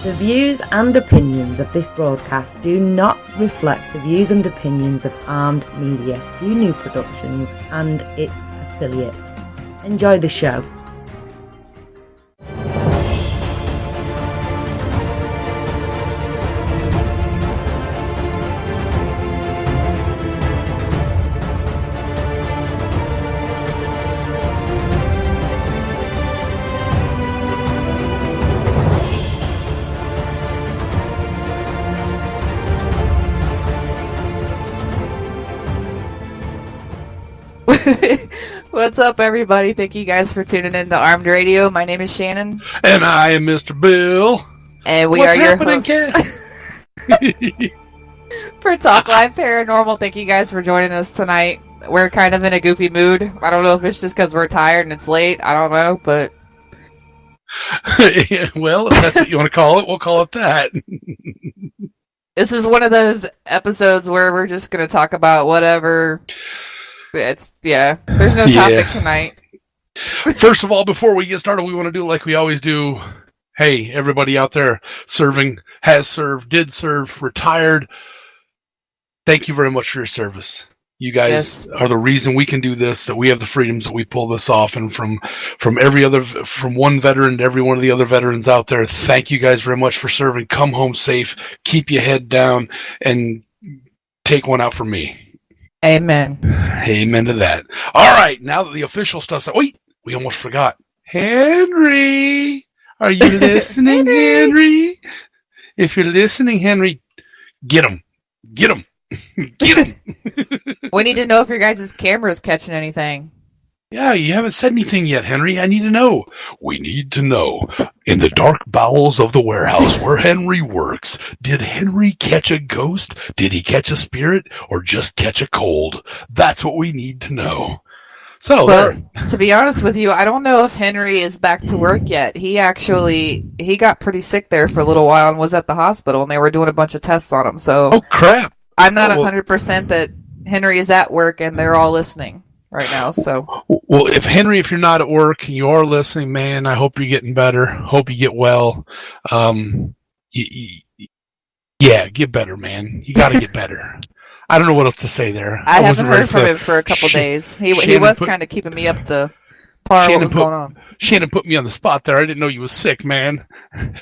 The views and opinions of this broadcast do not reflect the views and opinions of Armed Media, UNU Productions, and its affiliates. Enjoy the show. What's up, everybody? Thank you guys for tuning in to Armed Radio. My name is Shannon. And I am Mr. Bill. And we are your hosts for Talk Live Paranormal. Thank you guys for joining us tonight. We're kind of in a goofy mood. I don't know if it's just because we're tired and it's late. I don't know, but... Well, if that's what you want to call it, we'll call it that. This is one of those episodes where we're just going to talk about whatever... there's no topic tonight. First of all, before we get started, we want to do like we always do. Hey, everybody out there serving, has served, did serve, retired. Thank you very much for your service. You guys are the reason we can do this, that we have the freedoms that we pull this off. And from one veteran to every one of the other veterans out there, thank you guys very much for serving. Come home safe, keep your head down, and take one out for me. Amen. Amen to that. All right, now that the official stuff's out. Wait, we almost forgot. Henry! Are you listening, Henry? If you're listening, Henry, get him. Get him. Get him. We need to know if your guys' camera's catching anything. Yeah, you haven't said anything yet, Henry. I need to know. We need to know. In the dark bowels of the warehouse where Henry works, did Henry catch a ghost? Did he catch a spirit? Or just catch a cold? That's what we need to know. So, to be honest with you, I don't know if Henry is back to work yet. He got pretty sick there for a little while and was at the hospital, and they were doing a bunch of tests on him. So, oh, crap. I'm not 100% that Henry is at work and they're all listening right now, so. Well, if you're not at work and you are listening, man, I hope you're getting better. Hope you get well. Get better, man. You got to get better. I don't know what else to say there. I haven't heard from him for a couple days. He was kind of keeping me up to par what was going on. Shannon put me on the spot there. I didn't know you was sick, man.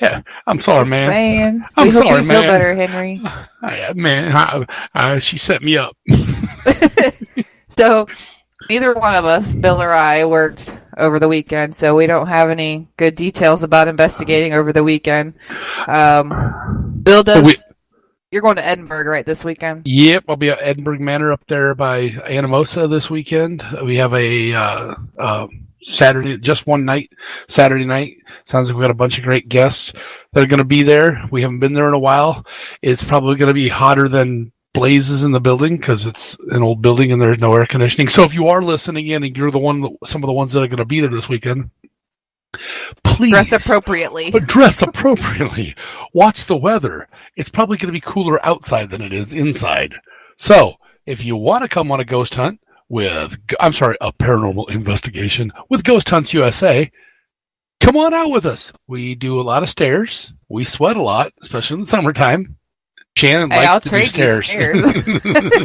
Yeah, I'm sorry, man. Saying. I'm sorry, hope you man. feel better, Henry. She set me up. So, neither one of us, Bill or I, worked over the weekend, so we don't have any good details about investigating over the weekend. Bill does... You're going to Edinburgh, right, this weekend? Yep, I'll be at Edinburgh Manor up there by Anamosa this weekend. We have a Saturday night. Sounds like we got a bunch of great guests that are going to be there. We haven't been there in a while. It's probably going to be hotter than blazes in the building because it's an old building and there's no air conditioning. So if you are listening in and you're some of the ones that are going to be there this weekend, please dress appropriately. Watch the weather. It's probably going to be cooler outside than it is inside. So if you want to come on a ghost hunt a paranormal investigation with Ghost Hunts USA, come on out with us. We do a lot of stairs. We sweat a lot, especially in the summertime. Shannon likes to do stairs.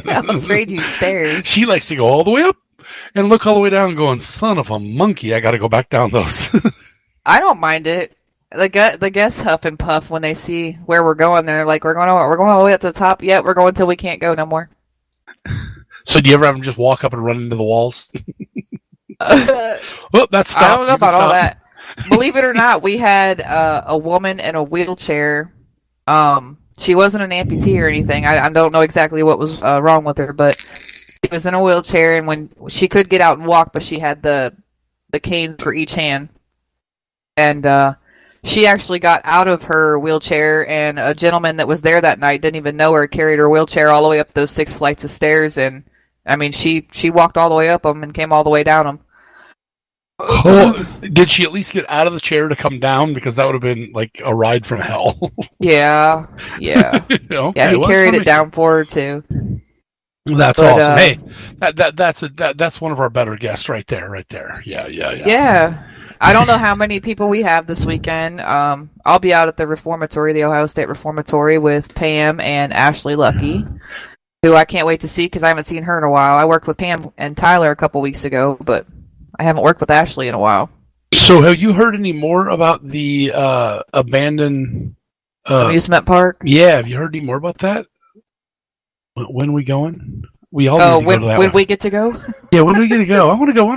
I'll trade you stairs. She likes to go all the way up and look all the way down going, son of a monkey, I got to go back down those. I don't mind it. The guests huff and puff when they see where we're going. They're like, we're going all the way up to the top. Yet we're going till we can't go no more. So do you ever have them just walk up and run into the walls? Well, that's stop. I don't know about all that. Believe it or not, we had a woman in a wheelchair. She wasn't an amputee or anything. I don't know exactly what was wrong with her, but she was in a wheelchair, and when she could get out and walk, but she had the canes for each hand. And she actually got out of her wheelchair, and a gentleman that was there that night didn't even know her, carried her wheelchair all the way up those 6 flights of stairs, and I mean, she walked all the way up them and came all the way down them. Oh, did she at least get out of the chair to come down? Because that would have been like a ride from hell. Yeah. Okay, yeah, he carried it down for her too. That's awesome. Hey, that's one of our better guests right there. Yeah. I don't know how many people we have this weekend. I'll be out at the Reformatory, the Ohio State Reformatory, with Pam and Ashley Lucky, who I can't wait to see because I haven't seen her in a while. I worked with Pam and Tyler a couple weeks ago, but I haven't worked with Ashley in a while. So have you heard any more about the abandoned amusement park? Yeah, have you heard any more about that? When are we going? We all need to go to that when one. we get to go? Yeah, when do we get to go? I want to go. I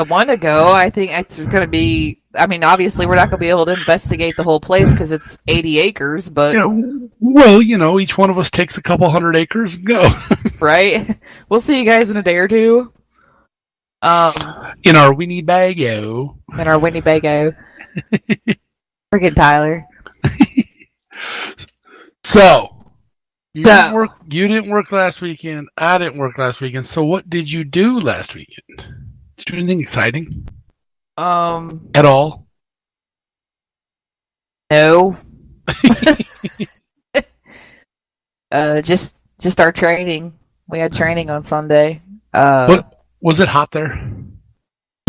want to go. I think it's going to be. I mean, obviously, we're not going to be able to investigate the whole place because it's 80 acres. But well, each one of us takes a couple 100 acres and go. Right. We'll see you guys in a day or two. In our Winnebago. Freaking Tyler. So. You didn't work last weekend. I didn't work last weekend. So what did you do last weekend? Did you do anything exciting? At all? No. Just our training. We had training on Sunday. Was it hot there?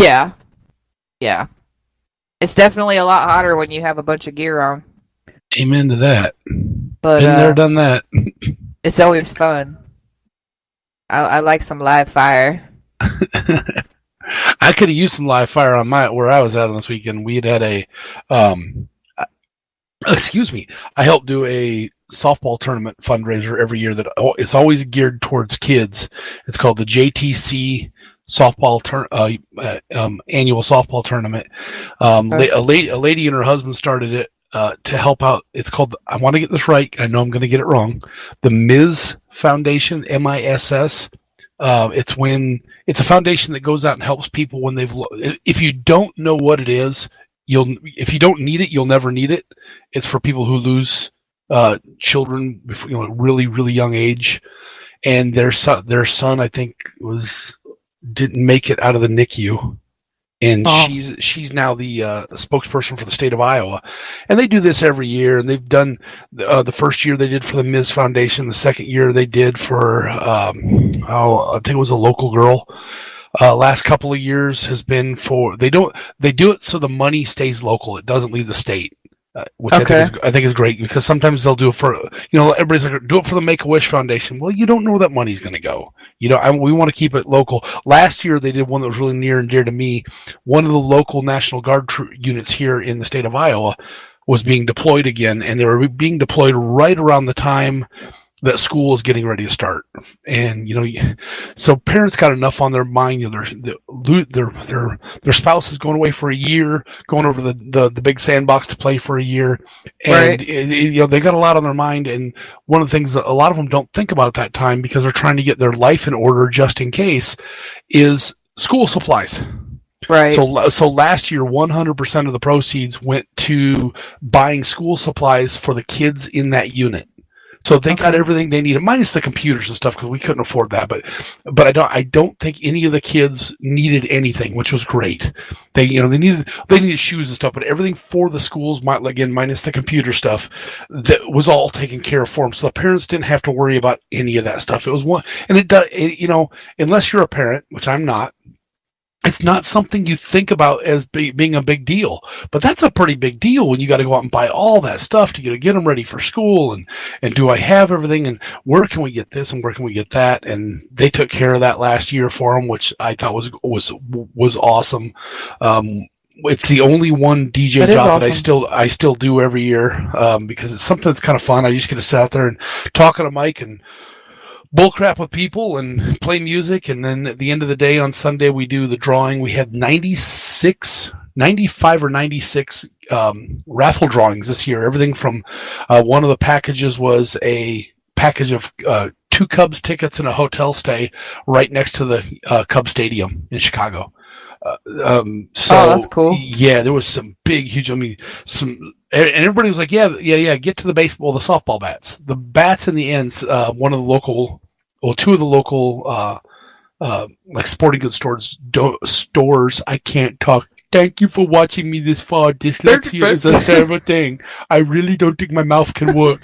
Yeah. Yeah. It's definitely a lot hotter when you have a bunch of gear on. Amen to that. But been there, done that. It's always fun. I like some live fire. I could have used some live fire on where I was at on this weekend. We had a excuse me. I helped do a softball tournament fundraiser every year that it's always geared towards kids. It's called the JTC softball annual softball tournament. A lady and her husband started it. To help out, it's called, I want to get this right, I know I'm going to get it wrong, the Ms. Foundation, MISS. It's a foundation that goes out and helps people when if you don't know what it is, if you don't need it, you'll never need it. It's for people who lose children before, really, really young age. And their son, I think, didn't make it out of the NICU. And she's now the spokesperson for the state of Iowa. And they do this every year. And they've done the first year they did for the Ms. Foundation. The second year they did for, I think it was a local girl. Last couple of years has been they do it so the money stays local. It doesn't leave the state. Which I think is great because sometimes they'll do it for, everybody's like, do it for the Make-A-Wish Foundation. Well, you don't know where that money's going to go. We want to keep it local. Last year they did one that was really near and dear to me. One of the local National Guard units here in the state of Iowa was being deployed again, and they were being deployed right around the time that school is getting ready to start. And, so parents got enough on their mind, their spouse is going away for a year, going over the big sandbox to play for a year. And, right. They got a lot on their mind. And one of the things that a lot of them don't think about at that time because they're trying to get their life in order just in case is school supplies. Right. So last year, 100% of the proceeds went to buying school supplies for the kids in that unit. So they got everything they needed, minus the computers and stuff, because we couldn't afford that. But I don't think any of the kids needed anything, which was great. They needed shoes and stuff, but everything for the schools, minus the computer stuff, that was all taken care of for them. So the parents didn't have to worry about any of that stuff. It was one, and it does. Unless you're a parent, which I'm not. It's not something you think about as being a big deal, but that's a pretty big deal when you got to go out and buy all that stuff to get them ready for school. And do I have everything? And where can we get this? And where can we get that? And they took care of that last year for them, which I thought was awesome. It's the only one DJ job that I still do every year because it's something that's kind of fun. I just get to sit out there and talk on a mic and bullcrap with people and play music, and then at the end of the day on Sunday we do the drawing. We had 95 or 96 raffle drawings this year. Everything from one of the packages was a package of 2 Cubs tickets and a hotel stay right next to the Cubs Stadium in Chicago. So that's cool. Yeah, there was some big, huge. and everybody was like, yeah. Get to the softball bats. The bats in the ends. Two of the local, like sporting goods stores. I can't talk. Thank you for watching me this far. Dyslexia is a terrible thing. I really don't think my mouth can work.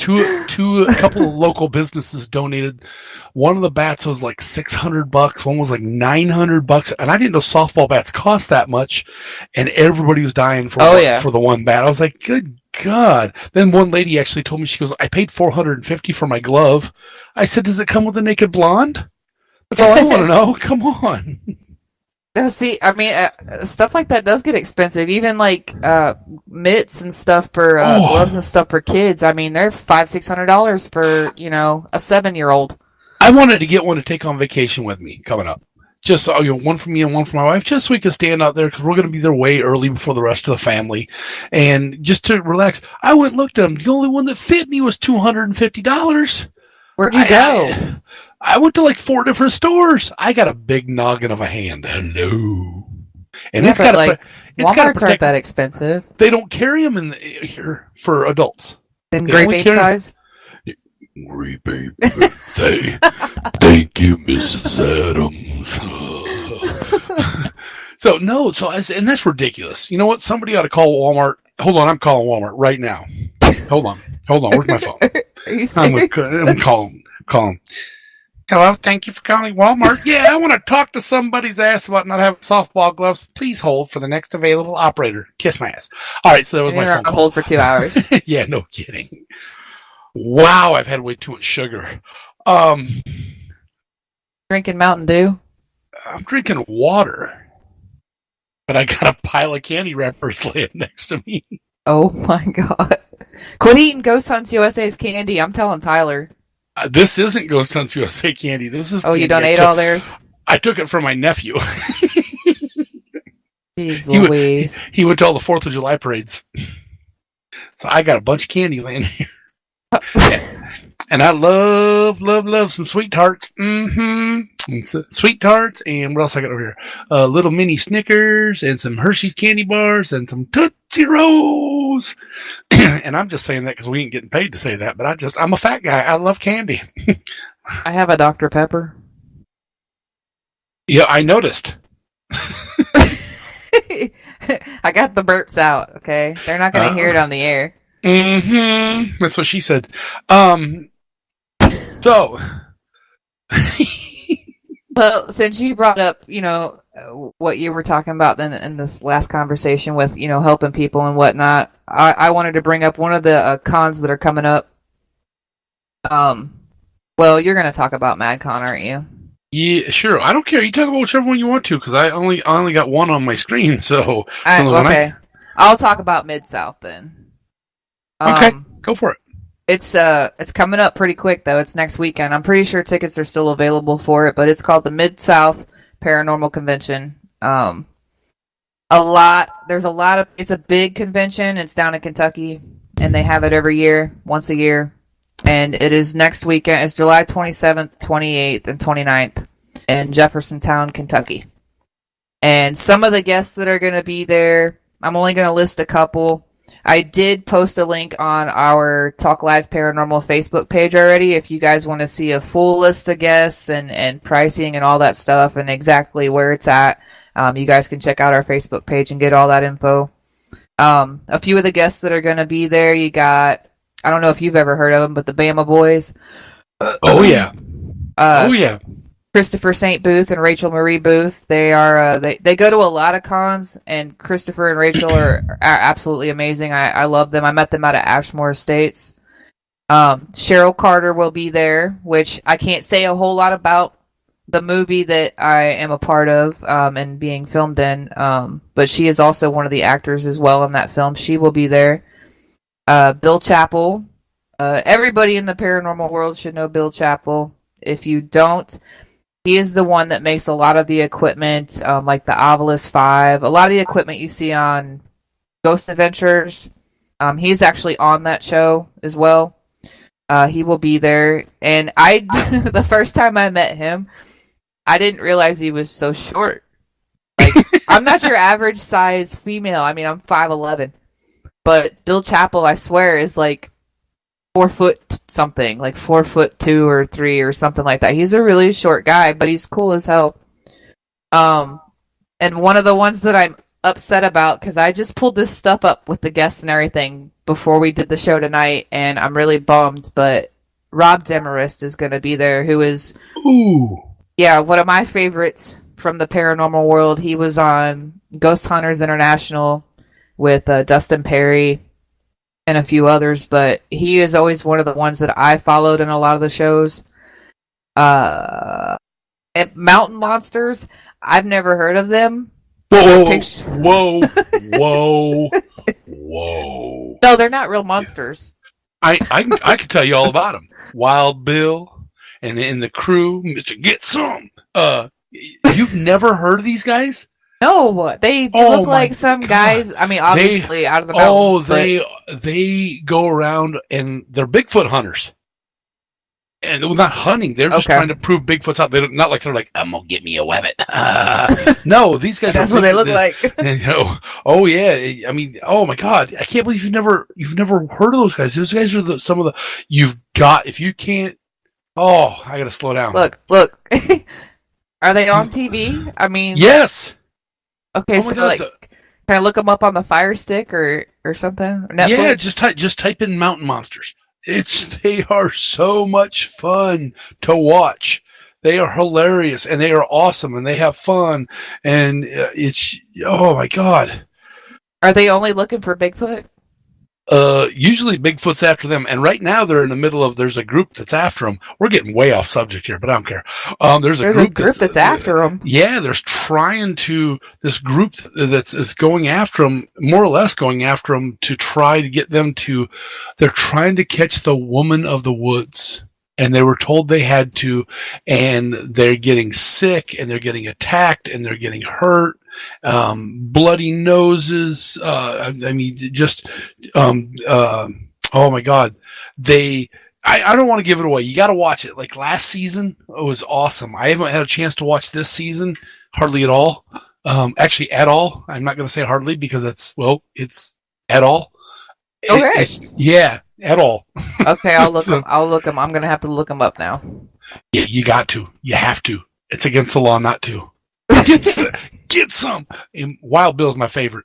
a couple of local businesses donated. One of the bats was like $600. One was like $900, and I didn't know softball bats cost that much. And everybody was dying for the one bat. I was like, good God. Then one lady actually told me, she goes, I paid $450 for my glove. I said, does it come with a naked blonde? That's all I want to know. Come on. See, I mean, stuff like that does get expensive. Even like mitts and stuff for gloves and stuff for kids. I mean, they're $500-$600 for a 7-year-old. I wanted to get one to take on vacation with me coming up. Just one for me and one for my wife, just so we could stand out there because we're going to be there way early before the rest of the family, and just to relax. I went and looked at them. The only one that fit me was $250. Where'd you go? I went to like 4 different stores. I got a big noggin of a hand. Hello. And it's got Walmart's aren't that expensive. They don't carry them here for adults. In great babe size? Great babe. Thank you, Mrs. Adams. And that's ridiculous. You know what? Somebody ought to call Walmart. Hold on, I'm calling Walmart right now. Hold on. Where's my phone? Are you serious? I'm calling. Hello, thank you for calling Walmart. Yeah, I want to talk to somebody's ass about not having softball gloves. Please hold for the next available operator. Kiss my ass. All right, so that was my phone call. Hold for 2 hours. Yeah, no kidding. Wow, I've had way too much sugar. Drinking Mountain Dew? I'm drinking water. But I got a pile of candy wrappers laying next to me. Oh my God. Quit eating Ghost Hunts USA's candy. I'm telling Tyler. This isn't Ghost Hunts USA candy. This is candy you don't ate all theirs? I took it from my nephew. Jeez Louise. He went to all the 4th of July parades. So I got a bunch of candy laying here. And I love some sweet tarts. And sweet tarts, and what else I got over here? Little mini Snickers, and some Hershey's candy bars, and some Tootsie Rolls. And I'm just saying that because we ain't getting paid to say that, but I'm a fat guy. I love candy. I have a Dr. Pepper. Yeah, I noticed. I got the burps out, okay? They're not going to hear it on the air. That's what she said. So... Well, since you brought up, what you were talking about in this last conversation with, helping people and whatnot, I wanted to bring up one of the cons that are coming up. Well, you're going to talk about MadCon, aren't you? Yeah, sure. I don't care. You talk about whichever one you want to, because I only got one on my screen. So okay, I'll talk about Mid-South then. Okay, go for it. It's coming up pretty quick though. It's next weekend. I'm pretty sure tickets are still available for it, but it's called the Mid-South Paranormal Convention. It's a big convention. It's down in Kentucky, and they have it every year, once a year. And it is next weekend. It's July 27th, 28th, and 29th in Jeffersontown, Kentucky. And some of the guests that are going to be there, I'm only going to list a couple. I did post a link on our Talk Live Paranormal Facebook page already. If you guys want to see a full list of guests and pricing and all that stuff and exactly where it's at, you guys can check out our Facebook page and get all that info. A few of the guests that are going to be there, you got, I don't know if you've ever heard of them, but the Bama Boys. Oh, yeah. Christopher St. Booth and Rachel Marie Booth. They are they go to a lot of cons, and Christopher and Rachel are absolutely amazing. I love them. I met them out at Ashmore Estates. Cheryl Carter will be there, which I can't say a whole lot about the movie that I am a part of and being filmed in, but she is also one of the actors as well in that film. She will be there. Bill Chappell. Everybody in the paranormal world should know Bill Chappell. If you don't, he is the one that makes a lot of the equipment, like the Ovilus 5. A lot of the equipment you see on Ghost Adventures. He's actually on that show as well. He will be there. And the first time I met him, I didn't realize he was so short. Like, I'm not your average size female. I mean, I'm 5'11". But Bill Chappell, I swear, is like 4 foot something, like 4'2" or 3" or something like that. He's a really short guy, but he's cool as hell. And one of the ones that I'm upset about, because I just pulled this stuff up with the guests and everything before we did the show tonight, and I'm really bummed, but Rob Demarest is going to be there, who is, one of my favorites from the paranormal world. He was on Ghost Hunters International with Dustin Perry and a few others, but he is always one of the ones that I followed in a lot of the shows. And Mountain Monsters, I've never heard of them. Whoa. No, they're not real monsters. I can tell you all about them. Wild Bill and the crew, Mr. Get Some. You've never heard of these guys? No, they look like some guys. I mean, obviously out of the mountains. They go around and they're Bigfoot hunters. And they're not hunting; they're just trying to prove Bigfoot's out. They're not like they're like, "I'm gonna get me a webbit." No, these guys. That's what they look like. Oh yeah, I mean, oh my God, I can't believe you've never heard of those guys. Those guys are some of the you've got. If you can't, I gotta slow down. Look. Are they on TV? I mean, yes. Okay, so God, can I look them up on the Fire Stick or something? Or Netflix? Yeah, just type in Mountain Monsters. They are so much fun to watch. They are hilarious and they are awesome and they have fun and oh my God. Are they only looking for Bigfoot? Usually Bigfoot's after them, and right now they're in the middle of. There's a group that's after them. We're getting way off subject here, but I don't care. There's a group that's after them. Yeah, there's trying to this group is going after them, more or less going after them to try to get them to. They're trying to catch the woman of the woods, and they were told they had to, and they're getting sick, and they're getting attacked, and they're getting hurt. Bloody noses. I mean, just, oh my God. I don't want to give it away. You got to watch it. Like last season, it was awesome. I haven't had a chance to watch this season hardly at all. Actually at all. I'm not going to say hardly because it's at all. Okay. Yeah, at all. Okay. I'll look them. I'm going to have to look them up now. Yeah, you got to. You have to. It's against the law not to. Get some. And Wild Bill's my favorite.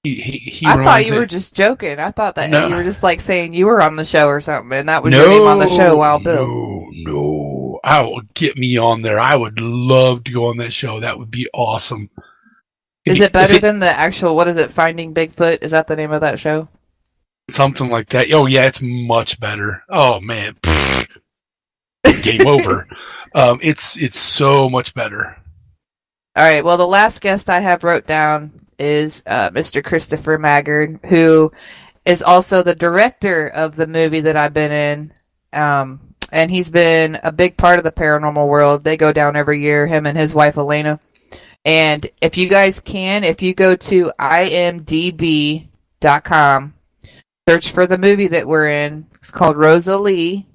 I thought you were just joking. I thought that you were just like saying you were on the show or something, and that was your name on the show, Wild Bill. No. I would get me on there. I would love to go on that show. That would be awesome. Is it better than the actual, what is it, Finding Bigfoot? Is that the name of that show? Something like that. Oh, yeah, it's much better. Oh, man. Game over. It's so much better. All right. Well, the last guest I have wrote down is Mr. Christopher Maggard, who is also the director of the movie that I've been in. And he's been a big part of the paranormal world. They go down every year, him and his wife, Elena. And if you guys can, if you go to imdb.com, search for the movie that we're in. It's called Rosalie.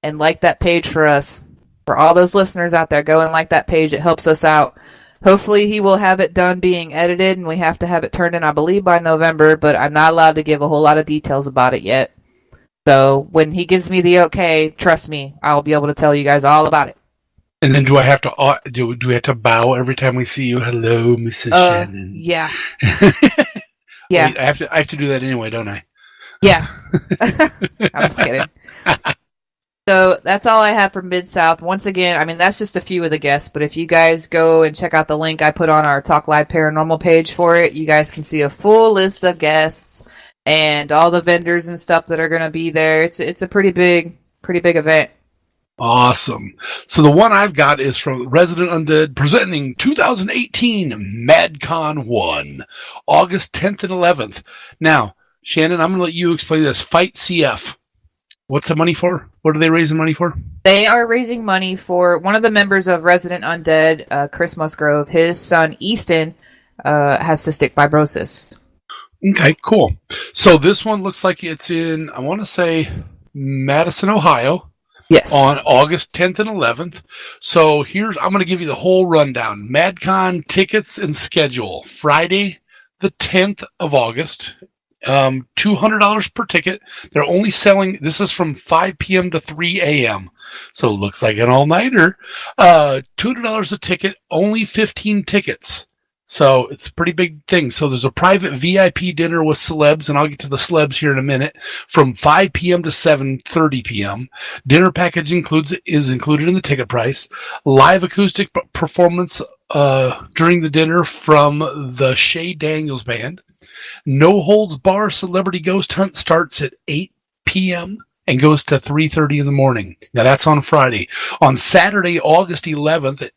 And like that page for us. For all those listeners out there, go and like that page. It helps us out. Hopefully he will have it done being edited, and we have to have it turned in, I believe, by November, but I'm not allowed to give a whole lot of details about it yet. So when he gives me the okay, trust me, I'll be able to tell you guys all about it. And then do I have to do we have to bow every time we see you? Hello, Mrs. Shannon. Yeah. Yeah. Wait, I have to do that anyway, don't I? Yeah. I'm just kidding. So that's all I have for Mid-South. Once again, I mean, that's just a few of the guests, but if you guys go and check out the link I put on our Talk Live Paranormal page for it, you guys can see a full list of guests and all the vendors and stuff that are going to be there. It's a pretty big event. Awesome. So the one I've got is from Resident Undead presenting 2018 MadCon 1, August 10th and 11th. Now, Shannon, I'm going to let you explain this. Fight CF. What's the money for? What are they raising money for? They are raising money for one of the members of Resident Undead, Chris Musgrove. His son, Easton, has cystic fibrosis. Okay, cool. So this one looks like it's in, I want to say, Madison, Ohio. Yes. On August 10th and 11th. So I'm going to give you the whole rundown. MadCon tickets and schedule. Friday, the 10th of August. $200 per ticket. They're only selling, this is from 5 p.m. to 3 a.m. So it looks like an all-nighter. $200 a ticket, only 15 tickets. So it's a pretty big thing. So there's a private VIP dinner with celebs, and I'll get to the celebs here in a minute, from 5 p.m. to 7:30 p.m. Dinner package is included in the ticket price. Live acoustic performance during the dinner from the Shay Daniels Band. No Holds Bar Celebrity Ghost Hunt starts at 8 p.m. and goes to 3:30 in the morning. Now that's on Friday. On Saturday, August 11th,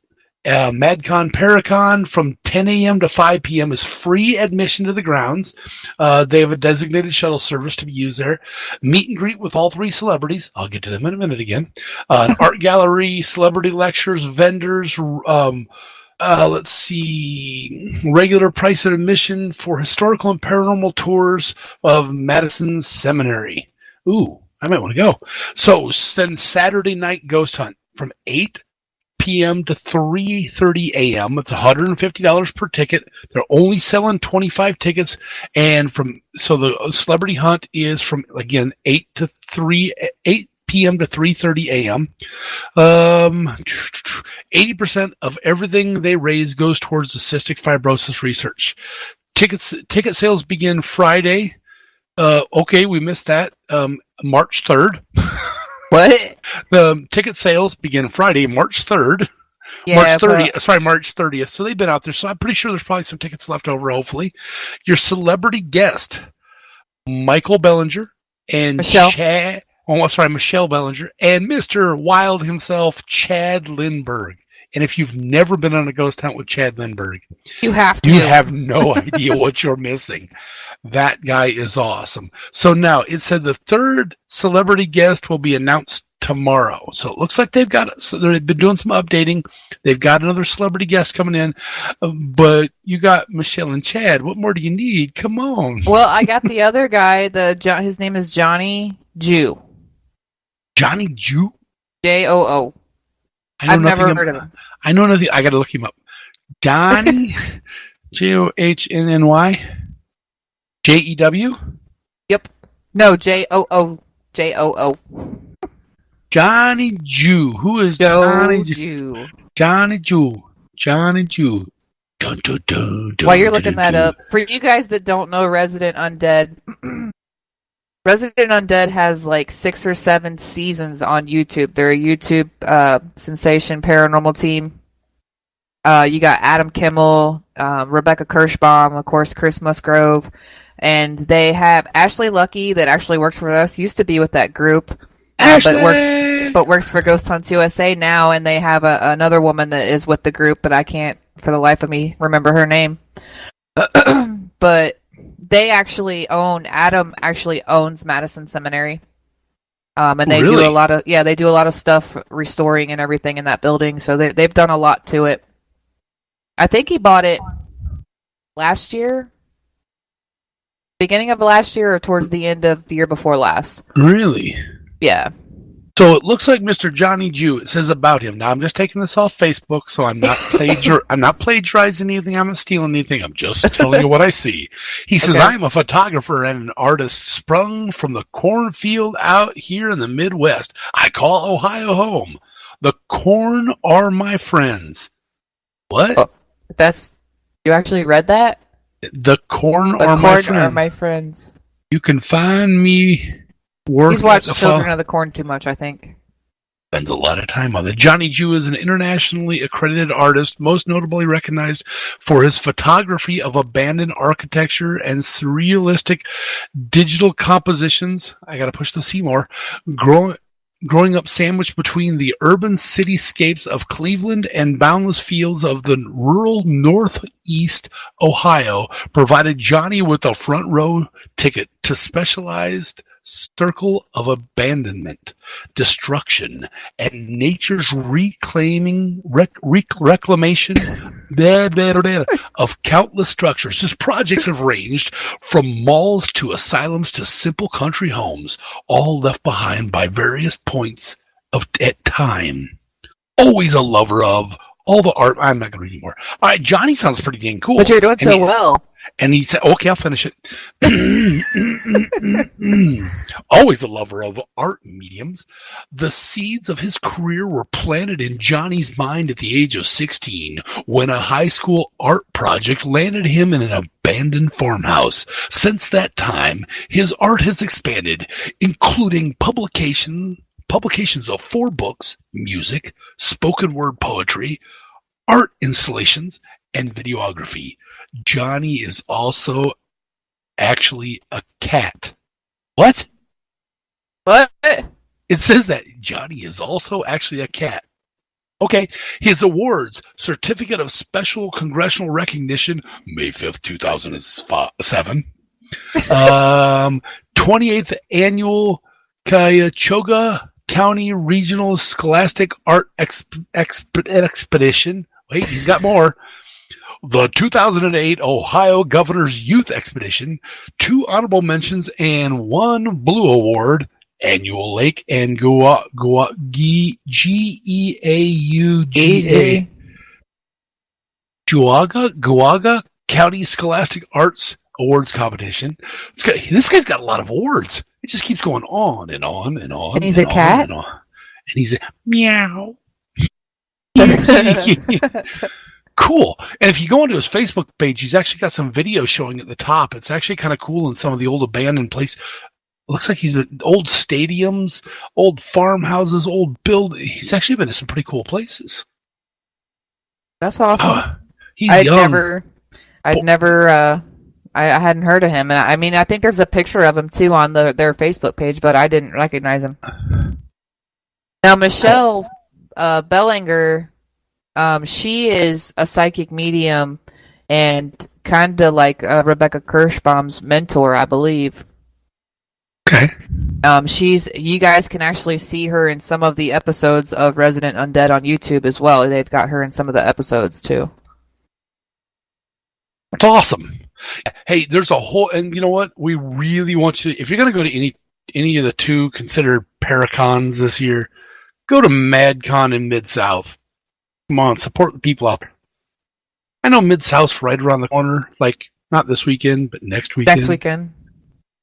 MadCon Paracon from 10 a.m. to 5 p.m. is free admission to the grounds. They have a designated shuttle service to be used there. Meet and greet with all three celebrities. I'll get to them in a minute again. An art gallery, celebrity lectures, vendors. Let's see. Regular price of admission for historical and paranormal tours of Madison Seminary. Ooh, I might want to go. So then Saturday night ghost hunt from 8 p.m. to 3:30 a.m. It's $150 per ticket. They're only selling 25 tickets, and so the celebrity hunt is from, again, 8 p.m. to 3:30 a.m. 80% of everything they raise goes towards the cystic fibrosis research. Ticket sales begin Friday. Okay, we missed that. March 3rd. What? The ticket sales begin Friday, March 3rd. Yeah, March 30th. So they've been out there. So I'm pretty sure there's probably some tickets left over, hopefully. Your celebrity guest, Michael Bellinger and Michelle Bellinger and Mr. Wild himself, Chad Lindbergh. And if you've never been on a ghost hunt with Chad Lindbergh, you have to. You have no idea what you're missing. That guy is awesome. So now it said the third celebrity guest will be announced tomorrow. So it looks like they've been doing some updating. They've got another celebrity guest coming in, but you got Michelle and Chad. What more do you need? Come on. Well, I got the other guy. His name is Johnny Jew. Johnny Jew? J-O-O. I've never heard of him. I know nothing. I got to look him up. Johnny, Johnny, Jew? Yep. No, J-O-O. J-O-O. Johnny Jew. Who is Johnny Jew? Johnny Jew. Johnny Jew. While you're looking that up, for you guys that don't know Resident Undead, Resident Undead has like 6 or 7 seasons on YouTube. They're a YouTube sensation paranormal team. You got Adam Kimmel, Rebecca Kirschbaum, of course, Chris Musgrove, and they have Ashley Lucky that actually works for us. Used to be with that group, but works for Ghost Hunts USA now. And they have another woman that is with the group, but I can't for the life of me remember her name. But they actually Adam actually owns Madison Seminary. And they do a lot of stuff restoring and everything in that building. So they've done a lot to it. I think he bought it last year, beginning of last year, or towards the end of the year before last. Really? Yeah. So it looks like Mr. Johnny Jew. It says about him. Now I'm just taking this off Facebook, so I'm not I'm not plagiarizing anything. I'm not stealing anything. I'm just telling you what I see. He says, "I am a photographer and an artist sprung from the cornfield out here in the Midwest. I call Ohio home. The corn are my friends." What? Oh, you actually read that? The corn are my friends. You can find me. He's watched Children of the Corn too much, I think. Spends a lot of time on it. Johnny Jew is an internationally accredited artist, most notably recognized for his photography of abandoned architecture and surrealistic digital compositions. I gotta push the C more. Growing up sandwiched between the urban cityscapes of Cleveland and boundless fields of the rural northeast Ohio, provided Johnny with a front row ticket to specialized circle of abandonment, destruction, and nature's reclamation of countless structures. His projects have ranged from malls to asylums to simple country homes, all left behind by various points at time. Always a lover of all the art. I'm not going to read anymore. All right, Johnny sounds pretty dang cool. But you're doing so well. And he said, okay, I'll finish it. Always a lover of art mediums, the seeds of his career were planted in Johnny's mind at the age of 16 when a high school art project landed him in an abandoned farmhouse. Since that time, his art has expanded, including publications of 4 books, music, spoken word poetry, art installations, and videography. Johnny is also actually a cat. What? What? It says that Johnny is also actually a cat. Okay, his awards, Certificate of Special Congressional Recognition, May 5th, 2007. 28th Annual Cuyahoga County Regional Scholastic Art Expedition. Wait, he's got more. The 2008 Ohio Governor's Youth Expedition, 2 honorable mentions, and 1 Blue Award, Annual Lake and Geauga County Scholastic Arts Awards Competition. This guy's got a lot of awards. It just keeps going on and on and on. And he's a cat? And he's a meow. Cool. And if you go onto his Facebook page, he's actually got some videos showing at the top. It's actually kind of cool in some of the old abandoned places. Looks like he's in old stadiums, old farmhouses, old buildings. He's actually been to some pretty cool places. That's awesome. He's I young. hadn't heard of him. And I mean, I think there's a picture of him too on their Facebook page, but I didn't recognize him. Now, Michelle Bellinger, she is a psychic medium and kind of like Rebecca Kirschbaum's mentor, I believe. Okay. You guys can actually see her in some of the episodes of Resident Undead on YouTube as well. They've got her in some of the episodes too. That's awesome. Hey, there's a whole, and you know what? We really want you, if you're going to go to any of the 2 considered Paracons this year, go to MadCon in Mid-South. Come on, support the people out there. I know Mid-South's right around the corner, like not this weekend, but next weekend. Next weekend.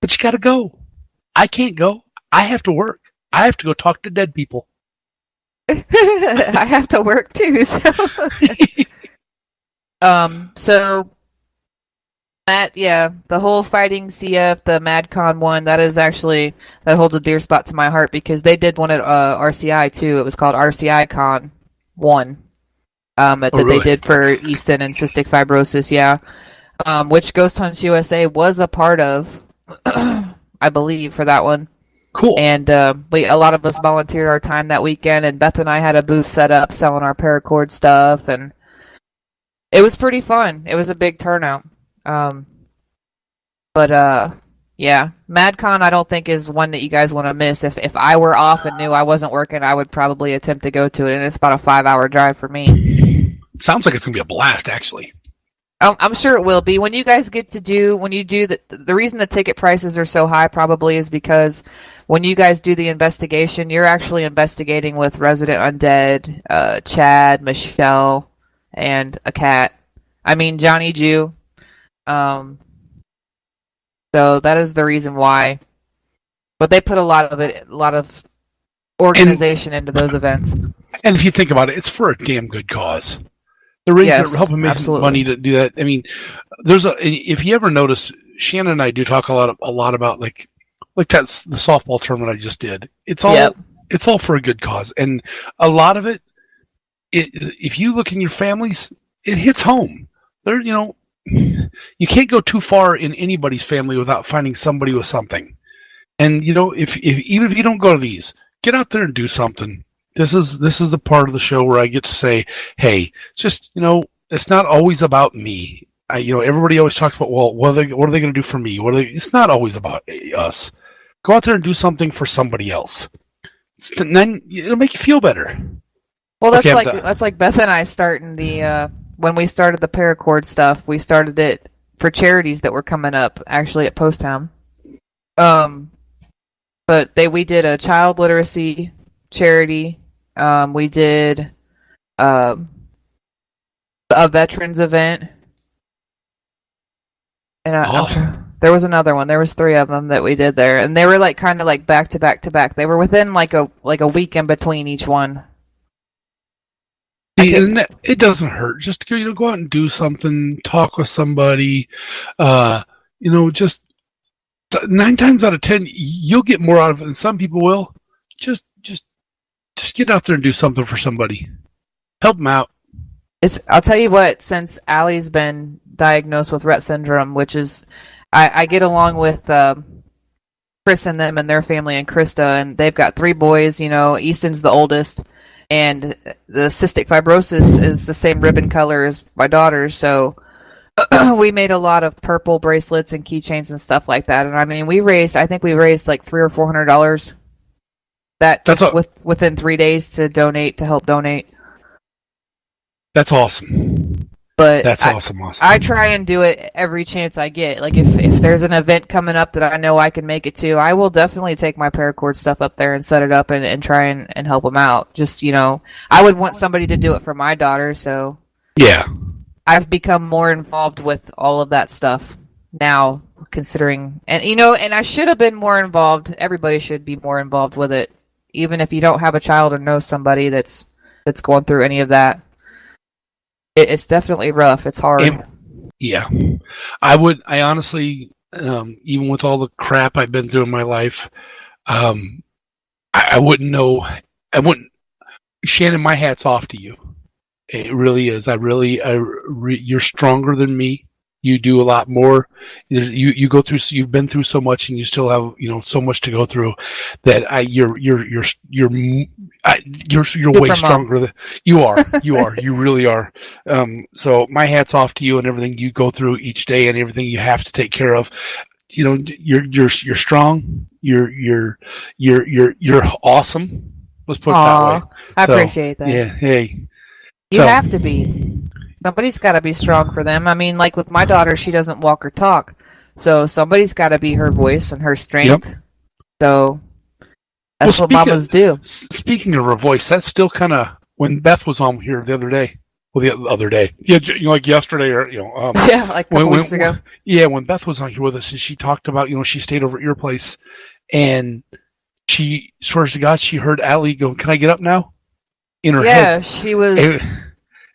But you got to go. I can't go. I have to work. I have to go talk to dead people. I have to work too. So Matt, yeah, the whole fighting CF, the MadCon one, that holds a dear spot to my heart because they did one at RCI too. It was called RCI Con 1. They did for Easton and cystic fibrosis, yeah. Which Ghost Hunts USA was a part of, I believe, for that one. Cool. And a lot of us volunteered our time that weekend, and Beth and I had a booth set up selling our paracord stuff, and it was pretty fun. It was a big turnout. Yeah, MadCon I don't think is one that you guys want to miss. If I were off and knew I wasn't working, I would probably attempt to go to it, and it's about a 5-hour drive for me. Sounds like it's going to be a blast, actually. I'm sure it will be. When you guys the reason the ticket prices are so high probably is because when you guys do the investigation, you're actually investigating with Resident Undead, Chad, Michelle, and a cat. I mean, Johnny Jew. So that is the reason why. But they put a lot of organization into those events. And if you think about it, it's for a damn good cause. The reason they're helping make money to do that. I mean, if you ever notice, Shannon and I do talk a lot about like that's the softball tournament I just did. It's all for a good cause, and a lot of it, if you look in your families, it hits home. You can't go too far in anybody's family without finding somebody with something. And if even if you don't go to these, get out there and do something. This is the part of the show where I get to say, hey, just it's not always about me. Everybody always talks about, well, what are they going to do for me? It's not always about us. Go out there and do something for somebody else, and then it'll make you feel better. Well, that's like Beth and I starting the when we started the paracord stuff. We started it for charities that were coming up, actually at Post Town. But we did a child literacy charity. We did a veterans event. And there was another one. There was 3 of them that we did there, and they were like kind of like back to back to back. They were within like a week in between each one. And it doesn't hurt. Just go out and do something, talk with somebody. Just 9 times out of 10, you'll get more out of it than some people will. Just get out there and do something for somebody. Help them out. I'll tell you what. Since Allie's been diagnosed with Rett syndrome, which is, I get along with Chris and them and their family and Krista, and they've got 3 boys. Easton's the oldest. And the cystic fibrosis is the same ribbon color as my daughter's, so we made a lot of purple bracelets and keychains and stuff like that. And I mean, I think we raised like $300 or $400. Within 3 days to help donate. That's awesome. But that's awesome. I try and do it every chance I get. Like if there's an event coming up that I know I can make it to, I will definitely take my paracord stuff up there and set it up and try and help them out. Just, I would want somebody to do it for my daughter, so yeah. I've become more involved with all of that stuff now, considering, and I should have been more involved. Everybody should be more involved with it, even if you don't have a child or know somebody that's going through any of that. It's definitely rough. It's hard. Yeah. I honestly, even with all the crap I've been through in my life, I wouldn't know. Shannon, my hat's off to you. It really is. You're stronger than me. You do a lot more. You go through. You've been through so much, and you still have so much to go through. That you're way stronger than you are. You really are. So my hat's off to you and everything you go through each day and everything you have to take care of. You're strong. You're awesome. Let's put it that way. I appreciate that. Yeah. Hey. You have to be. Somebody's got to be strong for them. I mean, like with my daughter, she doesn't walk or talk. So somebody's got to be her voice and her strength. Yep. So that's what mamas do. Speaking of her voice, that's still kind of, when Beth was on here the other day. Well, the other day. Yeah, like yesterday or, yeah, like a couple weeks ago. Yeah, when Beth was on here with us and she talked about, she stayed over at your place and she swears to God she heard Allie go, "Can I get up now?" In her head. Yeah, she was...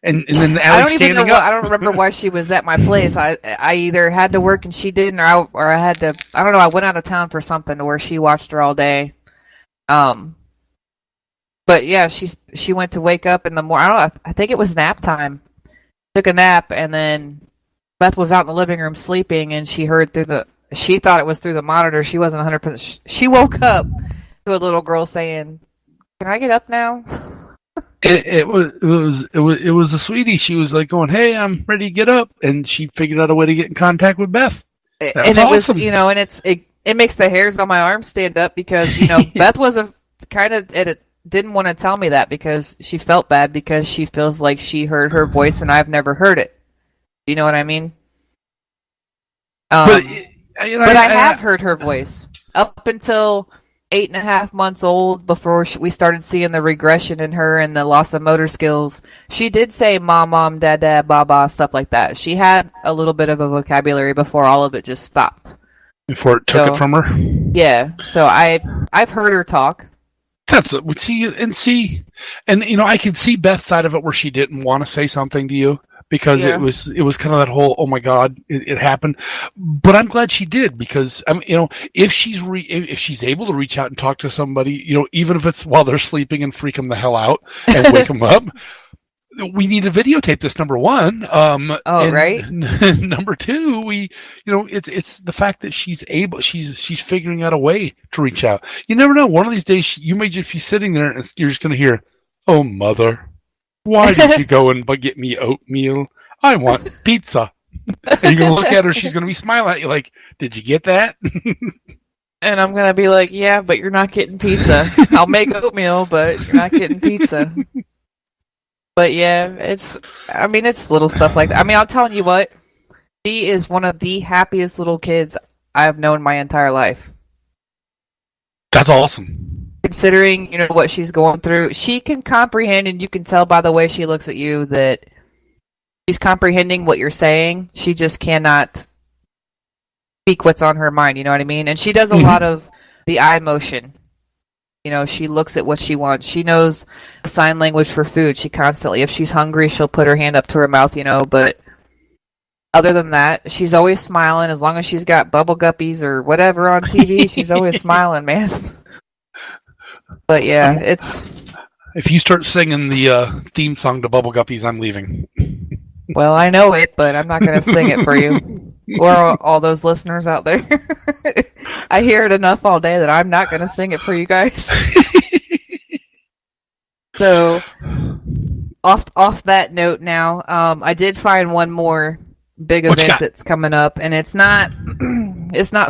And then Allie standing up. I don't remember why she was at my place. I either had to work and she didn't, or I had to. I don't know. I went out of town for something to where she watched her all day. But yeah, she went to wake up in the morning. I think it was nap time. Took a nap and then Beth was out in the living room sleeping and she heard she thought it was through the monitor. She wasn't 100%. She woke up to a little girl saying, "Can I get up now?" It was a sweetie. She was like going, "Hey, I'm ready to get up," and she figured out a way to get in contact with Beth. And it awesome. Was, and it makes the hairs on my arms stand up because Beth was didn't want to tell me that because she felt bad because she feels like she heard her voice and I've never heard it. You know what I mean? But I have heard her voice up until 8.5 months old before we started seeing the regression in her and the loss of motor skills. She did say mom, dad, baba, stuff like that. She had a little bit of a vocabulary before all of it just stopped. Before it took it from her? Yeah. So I've heard her talk. That's it. I could see Beth's side of it where she didn't want to say something to you. Because it was kind of that whole, oh my God, it happened. But I'm glad she did because if she's able to reach out and talk to somebody, even if it's while they're sleeping and freak them the hell out and wake them up, we need to videotape this. Number one, right. Number two, it's the fact that she's figuring out a way to reach out. You never know. One of these days, you may just be sitting there and you're just going to hear, "Oh mother, why did you go and get me oatmeal? I want pizza." And you're going to look at her, she's going to be smiling at you like, "Did you get that?" And I'm going to be like, "Yeah, but you're not getting pizza. I'll make oatmeal, but you're not getting pizza." But yeah, it's little stuff like that. I mean, I'm telling you what, she is one of the happiest little kids I've known my entire life. That's awesome. Considering, what she's going through, she can comprehend, and you can tell by the way she looks at you that she's comprehending what you're saying. She just cannot speak what's on her mind. You know what I mean? And she does a lot of the eye motion. You know, she looks at what she wants. She knows sign language for food. She constantly, if she's hungry, she'll put her hand up to her mouth, you know, but other than that, she's always smiling. As long as she's got Bubble Guppies or whatever on TV, she's always smiling, man. But yeah, it's... If you start singing the theme song to Bubble Guppies, I'm leaving. Well, I know it, but I'm not going to sing it for you. Or all those listeners out there. I hear it enough all day that I'm not going to sing it for you guys. So, off that note now, I did find one more big event that's coming up, and it's not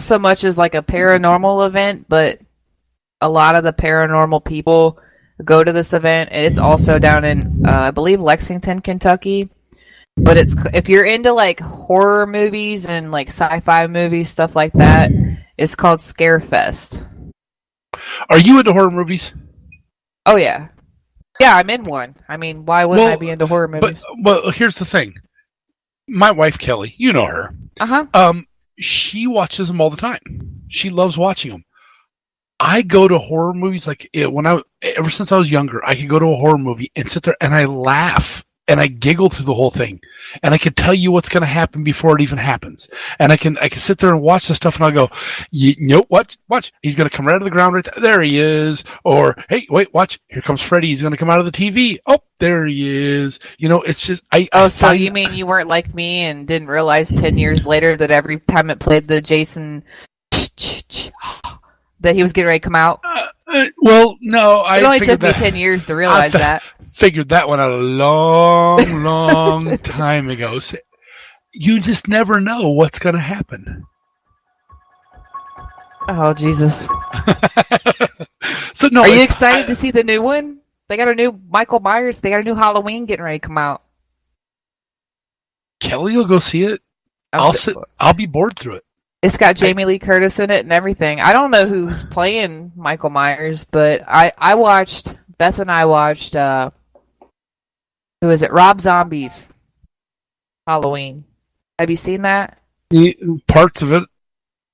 so much as like a paranormal event, but a lot of the paranormal people go to this event, and it's also down in, I believe, Lexington, Kentucky. But it's if you're into like horror movies and like sci-fi movies, stuff like that, it's called Scarefest. Are you into horror movies? Oh yeah, yeah, I'm in one. I mean, why wouldn't I be into horror movies? Well, here's the thing. My wife Kelly, you know her. She watches them all the time. She loves watching them. I go to horror movies ever since I was younger. I could go to a horror movie and sit there and I laugh. And I giggle through the whole thing, and I can tell you what's going to happen before it even happens. And I can sit there and watch the stuff, and I'll go, nope, watch, he's going to come right out of the ground right there he is. Or hey, wait, watch, here comes Freddy. He's going to come out of the TV. Oh, there he is. You know, it's just so you mean you weren't like me and didn't realize 10 years later that every time it played the Jason that he was getting ready to come out? Well, no, it only took me 10 years to realize that. Figured that one out a long time ago. So you just never know what's going to happen. Oh, Jesus. So no, are you excited to see the new one? They got a new Michael Myers. They got a new Halloween getting ready to come out. Kelly will go see it. I'll be bored through it. It's got Jamie Lee Curtis in it and everything. I don't know who's playing Michael Myers, but Beth and I watched, who is it? Rob Zombie's Halloween. Have you seen that? Parts of it.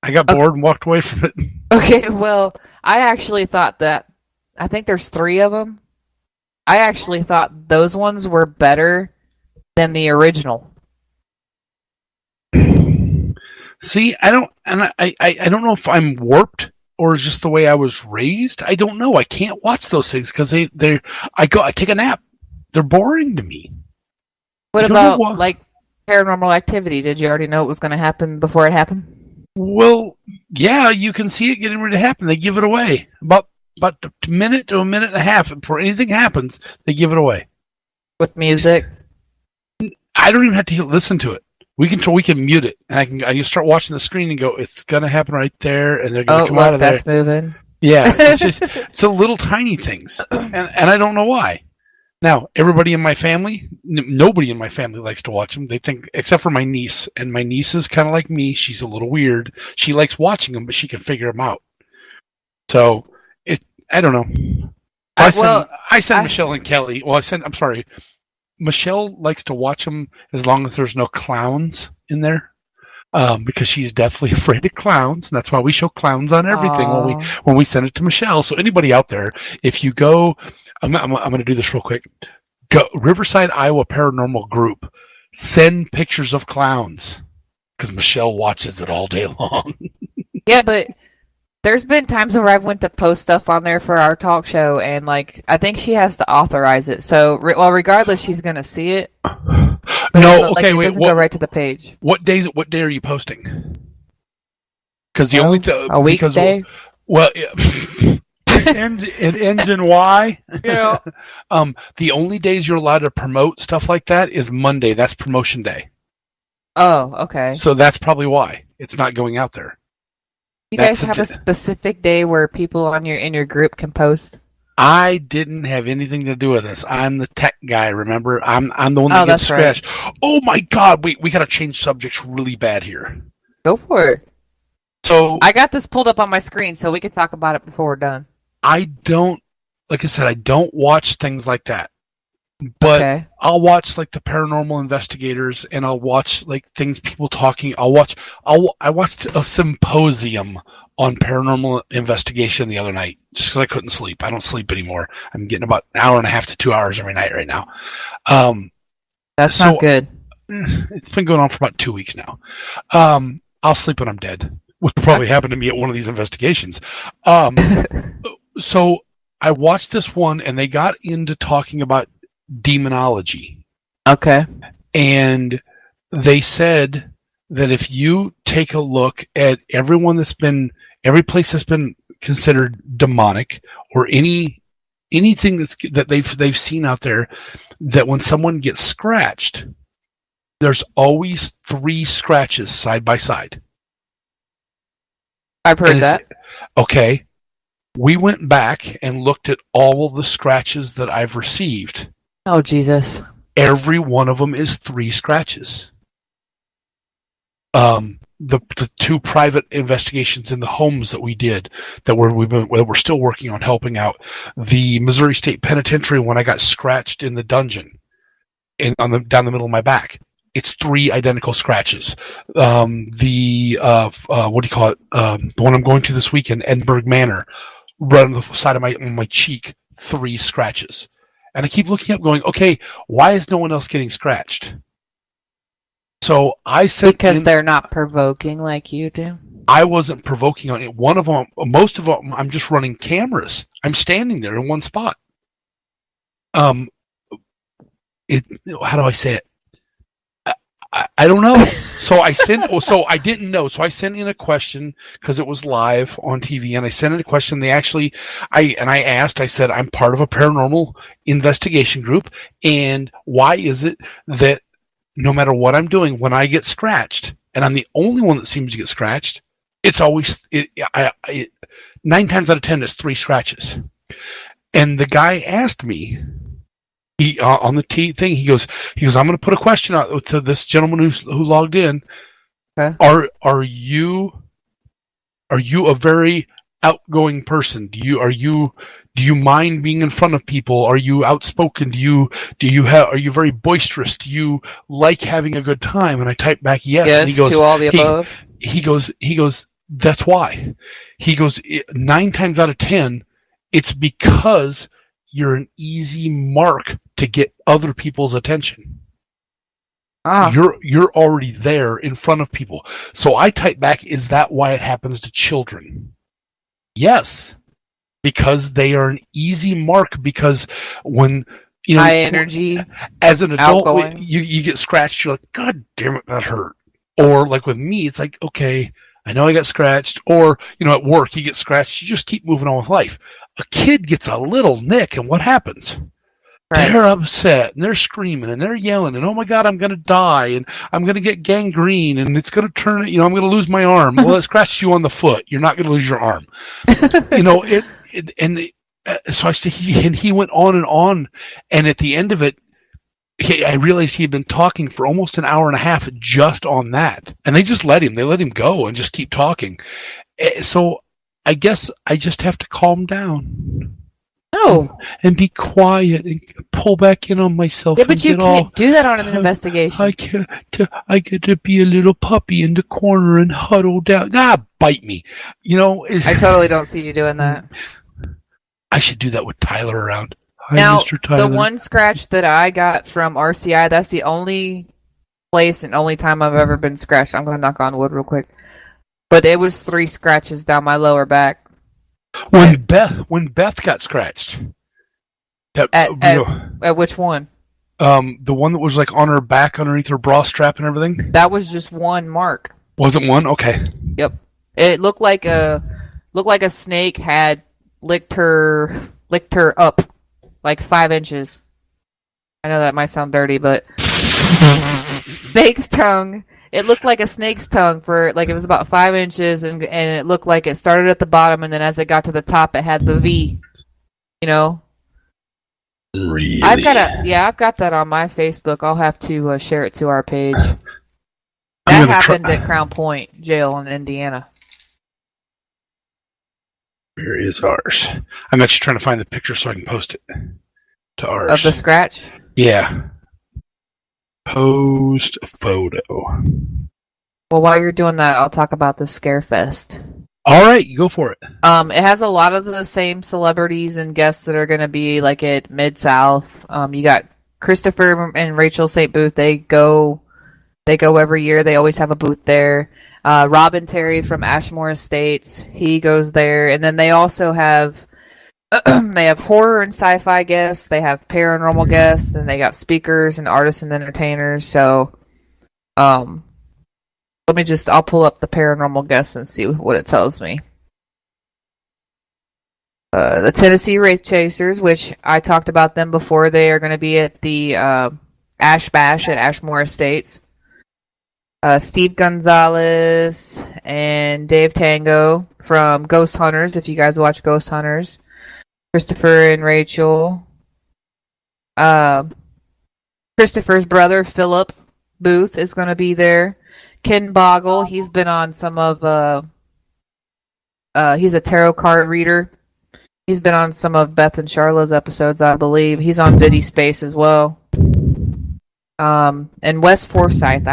I got bored and walked away from it. Okay, well, I actually thought I think there's 3 of them. I actually thought those ones were better than the original. See, I don't know if I'm warped or it's just the way I was raised. I don't know. I can't watch those things because I take a nap. They're boring to me. What about like Paranormal Activity? Did you already know it was going to happen before it happened? Well, yeah, you can see it getting ready to happen. They give it away about a minute to a minute and a half before anything happens. They give it away with music. I don't even have to listen to it. We can mute it, and I can start watching the screen and go, it's gonna happen right there, and they're gonna come out of there. That's moving. Yeah, it's a little tiny things, and I don't know why. Now, everybody in my family, nobody in my family likes to watch them. They think, except for my niece, and my niece is kind of like me. She's a little weird. She likes watching them, but she can figure them out. So I don't know. I send Michelle and Kelly. Well, I'm sorry. Michelle likes to watch them as long as there's no clowns in there, because she's deathly afraid of clowns, and that's why we show clowns on everything when we send it to Michelle. So anybody out there, if you go, I'm going to do this real quick. Go Riverside, Iowa Paranormal Group. Send pictures of clowns because Michelle watches it all day long. Yeah, but there's been times where I've went to post stuff on there for our talk show, and I think she has to authorize it. So, regardless, she's gonna see it. No, okay, it doesn't go right to the page. What day are you posting? Because the only a weekday. It ends in Y. Yeah. The only days you're allowed to promote stuff like that is Monday. That's promotion day. Oh, okay. So that's probably why it's not going out there. You guys have a specific day where people in your group can post? I didn't have anything to do with this. I'm the tech guy, remember? I'm the one that gets scratched. Right. Oh my God! Wait, we got to change subjects really bad here. Go for it. So I got this pulled up on my screen, so we can talk about it before we're done. Like I said, I don't watch things like that. But Okay. I'll watch like the paranormal investigators, and I'll watch like things people talking. I watched a symposium on paranormal investigation the other night just because I couldn't sleep. I don't sleep anymore. I'm getting about an hour and a half to 2 hours every night right now. That's so not good. It's been going on for about 2 weeks now. I'll sleep when I'm dead, which will probably happen to me at one of these investigations. So I watched this one, and they got into talking about demonology. Okay. And they said that if you take a look at every place that's been considered demonic, or anything that they've seen out there, that when someone gets scratched, there's always 3 scratches side by side. I've heard that. Okay. We went back and looked at all of the scratches that I've received. Oh, Jesus. Every one of them is 3 scratches. The 2 private investigations in the homes that we did that we're still working on helping out. The Missouri State Penitentiary, when I got scratched in the dungeon down the middle of my back. It's 3 identical scratches. What do you call it? The one I'm going to this week in Edinburgh Manor, right on the side of my cheek, 3 scratches. And I keep looking up going, okay, why is no one else getting scratched? So I said... Because they're not provoking like you do? I wasn't provoking on it. One of them, most of them, I'm just running cameras. I'm standing there in one spot. How do I say it? I don't know. So I didn't know. So I sent in a question because it was live on TV, and I sent in a question. I asked, I said, I'm part of a paranormal investigation group, and why is it that no matter what I'm doing, when I get scratched, and I'm the only one that seems to get scratched, it's always 9 times out of 10 it's 3 scratches. And the guy asked me, on the thing, he goes, I'm going to put a question out to this gentleman who logged in. Okay. Are you a very outgoing person? Do you mind being in front of people? Are you outspoken? Are you very boisterous? Do you like having a good time? And I typed back yes. Yes, and he goes, to all the above. He goes, that's why. He goes, 9 times out of 10, it's because you're an easy mark to get other people's attention. You're already there in front of people. So I type back, is that why it happens to children? Yes. Because they are an easy mark, because when high energy, as an adult, outgoing. you get scratched, you're like, God damn it, that hurt. Or like with me, it's like, okay, I know I got scratched. Or, at work, you get scratched, you just keep moving on with life. A kid gets a little nick, and what happens? Right. They're upset, and they're screaming, and they're yelling, and oh my God, I'm going to die, and I'm going to get gangrene, and it's going to turn, I'm going to lose my arm. Well, it scratches you on the foot. You're not going to lose your arm. So he went on, and at the end of it, I realized he had been talking for almost an hour and a half just on that, and they just let him go and just keep talking. So I guess I just have to calm down. No. And be quiet and pull back in on myself. Yeah, but you can't do that on an investigation. I get to be a little puppy in the corner and huddle down. Bite me. I totally don't see you doing that. I should do that with Tyler around. Hi, now, Mr. Tyler. The one scratch that I got from RCI, that's the only place and only time I've ever been scratched. I'm going to knock on wood real quick. But it was 3 scratches down my lower back. When Beth got scratched. At which one? The one that was like on her back underneath her bra strap and everything? That was just one mark. Was it one? Okay. Yep. It looked like a snake had licked her up like 5 inches. I know that might sound dirty, but snake's tongue. It looked like a snake's tongue for like it was about 5 inches, and it looked like it started at the bottom, and then as it got to the top, it had the V. Really? I've got that on my Facebook. I'll have to share it to our page. That happened at Crown Point Jail in Indiana. Where is ours? I'm actually trying to find the picture so I can post it to ours. Of the scratch? Yeah. Post photo. Well, while you're doing that, I'll talk about the Scarefest. All right, go for it. It has a lot of the same celebrities and guests that are going to be like at Mid-South. You got Christopher and Rachel St. Booth. They go every year. They always have a booth there. Robin Terry from Ashmore Estates, he goes there. And then they also have they have horror and sci-fi guests. They have paranormal guests, and they got speakers and artists and entertainers. So, I'll pull up the paranormal guests and see what it tells me. The Tennessee Wraith Chasers, which I talked about them before, they are going to be at the Ash Bash at Ashmore Estates. Steve Gonzalez and Dave Tango from Ghost Hunters, if you guys watch Ghost Hunters. Christopher and Rachel. Christopher's brother, Philip Booth, is going to be there. Ken Boggle, he's been on some of... he's a tarot card reader. He's been on some of Beth and Charla's episodes, I believe. He's on Viddy Space as well. And Wes Forsyth,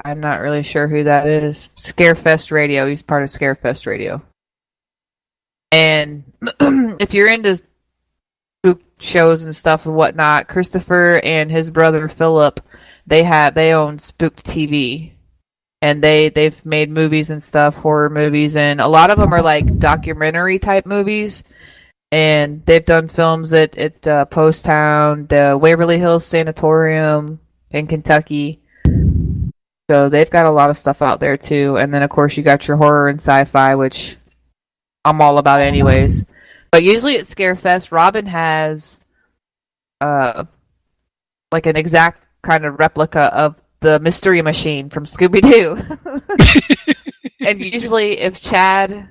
I'm not really sure who that is. Scarefest Radio, he's part of Scarefest Radio. And if you're into spook shows and stuff and whatnot, Christopher and his brother Philip, they own Spooked TV. And they've made movies and stuff, horror movies, and a lot of them are like documentary type movies. And they've done films at Post Town, the Waverly Hills Sanatorium in Kentucky. So they've got a lot of stuff out there too. And then of course you got your horror and sci-fi, which I'm all about anyways. But usually at Scarefest, Robin has like an exact kind of replica of the Mystery Machine from Scooby-Doo. And usually if Chad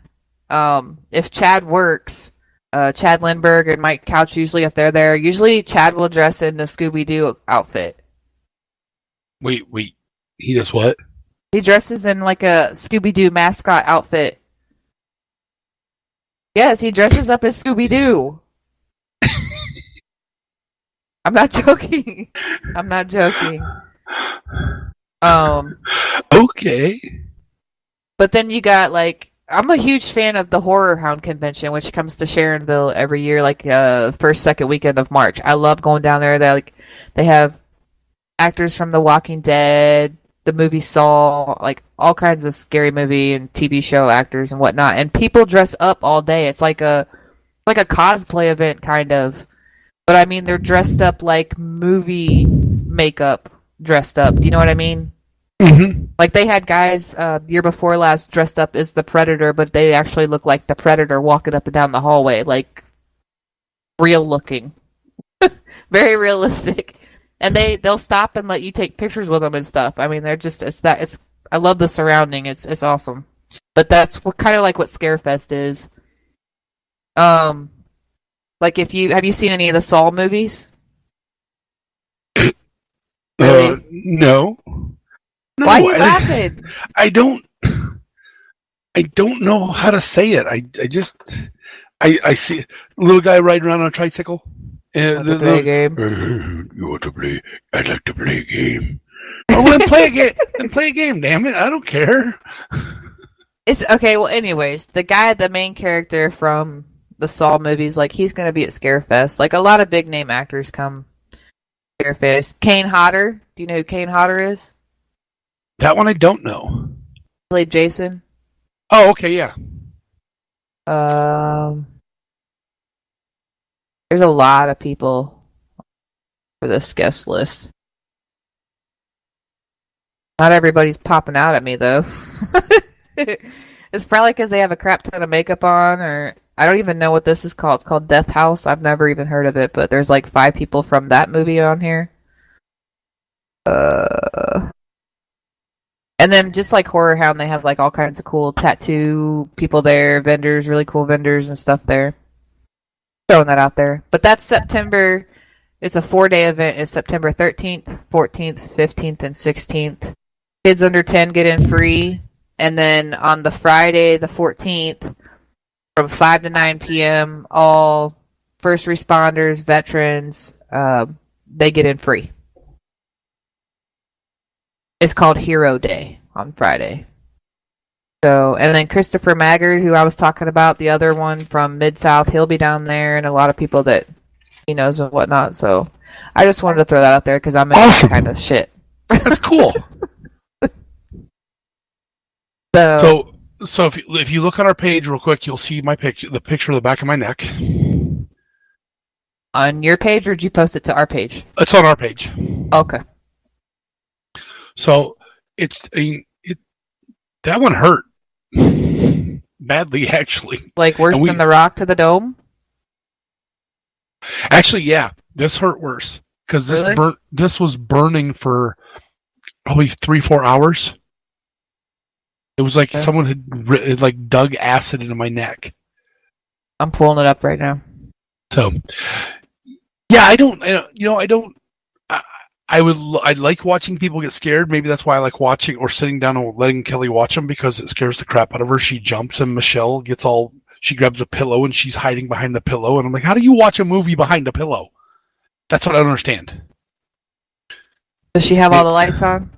works, Chad Lindbergh and Mike Couch, usually if they're there, usually Chad will dress in the Scooby-Doo outfit. Wait. He does what? He dresses in like a Scooby-Doo mascot outfit. Yes, he dresses up as Scooby-Doo. I'm not joking. Okay. But then you got like, I'm a huge fan of the Horror Hound Convention, which comes to Sharonville every year, like first, second weekend of March. I love going down there. They have actors from The Walking Dead, the movie Saw, like all kinds of scary movie and TV show actors and whatnot. And people dress up all day. It's like a cosplay event kind of. But I mean, they're dressed up like movie makeup dressed up. Do you know what I mean? Mm-hmm. Like they had guys the year before last dressed up as the Predator, but they actually look like the Predator walking up and down the hallway, like real looking. Very realistic. And they'll stop and let you take pictures with them and stuff. I mean, I love the surrounding. It's awesome. But that's kind of like what Scarefest is. Like have you seen any of the Saw movies? Really? No. Why are you laughing? I don't know how to say it. I see a little guy riding around on a tricycle. Want to play a game? You want to play? I'd like to play a game. Oh, then play a game. Then play a game. Damn it! I don't care. It's okay. Well, anyways, the main character from the Saw movies, like he's gonna be at Scarefest. Like a lot of big name actors come to Scarefest. Kane Hodder. Do you know who Kane Hodder is? That one I don't know. Played Jason. Oh, okay, yeah. There's a lot of people for this guest list. Not everybody's popping out at me, though. It's probably because they have a crap ton of makeup on, or I don't even know what this is called. It's called Death House. I've never even heard of it, but there's like 5 people from that movie on here. And then just like Horror Hound, they have like all kinds of cool tattoo people there, vendors, really cool vendors and stuff there. Throwing that out there. But that's September. It's a 4-day event. It's September 13th, 14th, 15th, and 16th. Kids under 10 get in free. And then on the Friday, the 14th, from 5 to 9 p.m., all first responders, veterans, they get in free. It's called Hero Day on Friday. So, and then Christopher Maggard, who I was talking about, the other one from Mid-South, he'll be down there, and a lot of people that he knows and whatnot. So I just wanted to throw that out there because I'm in that kind of shit. That's cool. So if you look on our page real quick, you'll see my picture, the picture of the back of my neck. On your page, or did you post it to our page? It's on our page. Okay. So that one hurt badly, actually. Like worse than the rock to the dome? Actually, yeah, this hurt worse because this was burning for probably 3-4 hours. It was like someone had like dug acid into my neck. I'm pulling it up right now. So, yeah, I like watching people get scared. Maybe that's why I like watching or sitting down and letting Kelly watch them, because it scares the crap out of her. She jumps and Michelle she grabs a pillow and she's hiding behind the pillow. And I'm like, how do you watch a movie behind a pillow? That's what I don't understand. Does she have all the lights on?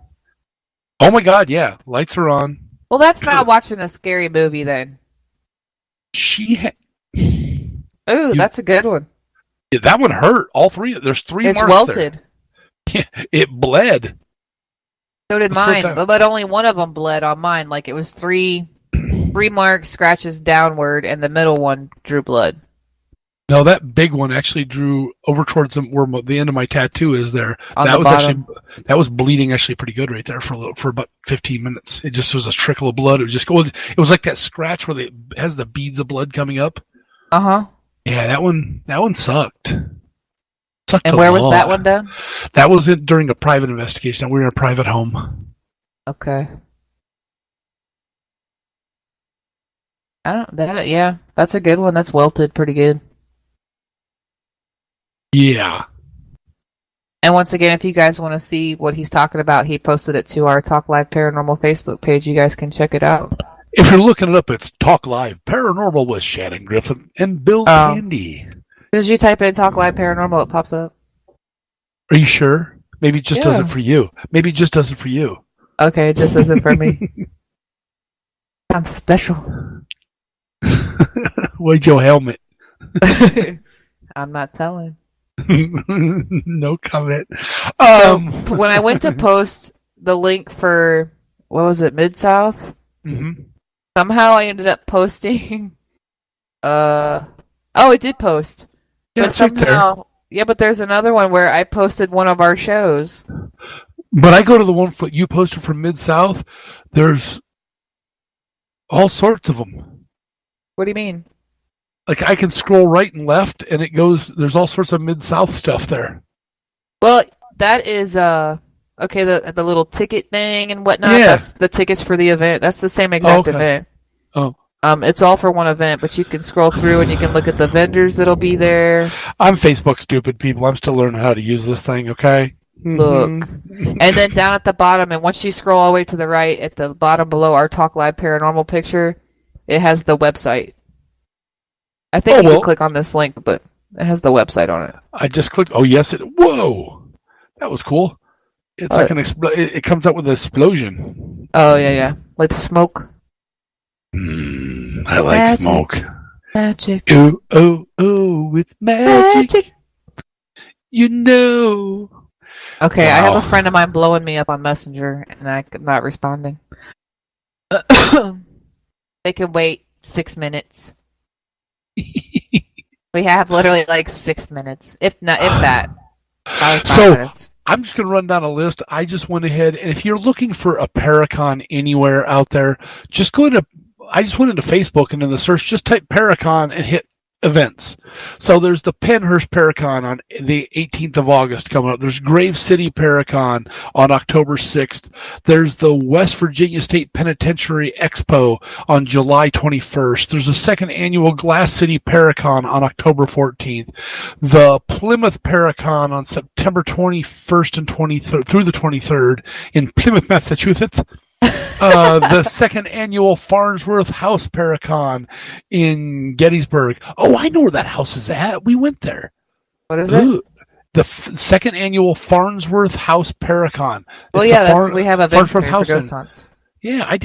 Oh my God, yeah. Lights are on. Well, that's not watching a scary movie then. Ooh, that's a good one. Yeah, that one hurt. All three. There's 3 it's marks welted. There. It bled. So did mine, but only one of them bled on mine. Like it was 3 marks, scratches downward, and the middle one drew blood. No, that big one actually drew over towards where the end of my tattoo is there. That was bleeding actually pretty good right there for about 15 minutes. It just was a trickle of blood. It was like that scratch where it has the beads of blood coming up. Uh-huh. Yeah, that one sucked. And where was that one done? That was during a private investigation. We were in a private home. Okay. Yeah, that's a good one. That's welted pretty good. Yeah. And once again, if you guys want to see what he's talking about, he posted it to our Talk Live Paranormal Facebook page. You guys can check it out. If you're looking it up, it's Talk Live Paranormal with Shannon Griffin and Bill Candy. As you type in Talk Live Paranormal, it pops up. Are you sure? Maybe it just does it for you. Maybe it just does it for you. Okay, it just does it for me. I'm special. Where's your helmet? I'm not telling. No comment. When I went to post the link for, what was it, Mid-South? Mm-hmm. Somehow I ended up posting. It did post. Yeah, but somehow, but there's another one where I posted one of our shows. But I go to the one you posted from Mid-South. There's all sorts of them. What do you mean? Like I can scroll right and left, and it goes. There's all sorts of Mid-South stuff there. Well, that is the little ticket thing and whatnot. Yeah. That's the tickets for the event. That's the same exact event. Oh. It's all for one event, but you can scroll through and you can look at the vendors that'll be there. I'm Facebook stupid, people. I'm still learning how to use this thing. Okay. Look, and then down at the bottom, and once you scroll all the way to the right, at the bottom below our Talk Live Paranormal picture, it has the website. I think you can click on this link, but it has the website on it. I just clicked. Oh, yes. Whoa. That was cool. It's like it comes up with an explosion. Oh, yeah. Like the smoke. I like smoke. Magic. Oh, with magic. You know. Okay, wow. I have a friend of mine blowing me up on Messenger, and I'm not responding. They can wait 6 minutes. We have literally like 6 minutes, if that. So minutes. I'm just going to run down a list. I just went ahead, and if you're looking for a Paracon anywhere out there, I just went into Facebook, and in the search, just type Paracon and hit events. So there's the Pennhurst Paracon on the 18th of August coming up. There's Grave City Paracon on October 6th. There's the West Virginia State Penitentiary Expo on July 21st. There's a second annual Glass City Paracon on October 14th. The Plymouth Paracon on September 21st and 23rd through the 23rd in Plymouth, Massachusetts. The second annual Farnsworth House Paracon in Gettysburg. Oh, I know where that house is at. We went there. What is it? the second annual Farnsworth House Paracon. Well, yeah, we have events there for ghost hunts. Yeah, I